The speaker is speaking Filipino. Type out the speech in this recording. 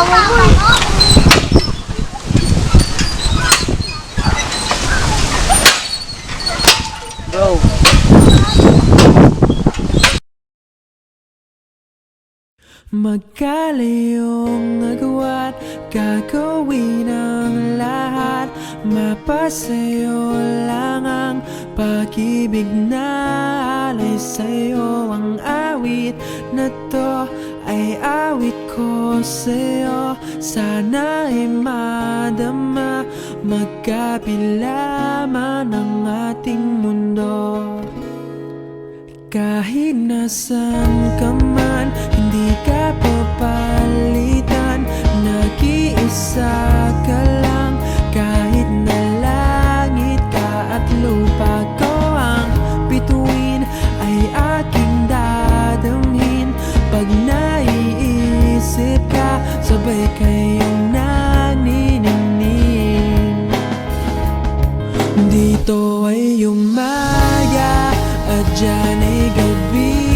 asawa mo eh. Bro. Magkalayong nagawa't gagawin ang lahat. Mapasayo lang ang pag-ibig na alay sa'yo. Ang awit na to ay awit ko sa'yo. Sana ay madama, magkapila man ang ating mundo. Kahit nasan ka man, hindi ka papalitan. Nag-iisa ka lang, kahit na langit ka at lupa ko ang bituin, ay aking dadamhin. Pag naiisip ka, sabay kayong naniningning. Dito ay umaga at dyan ay gabi.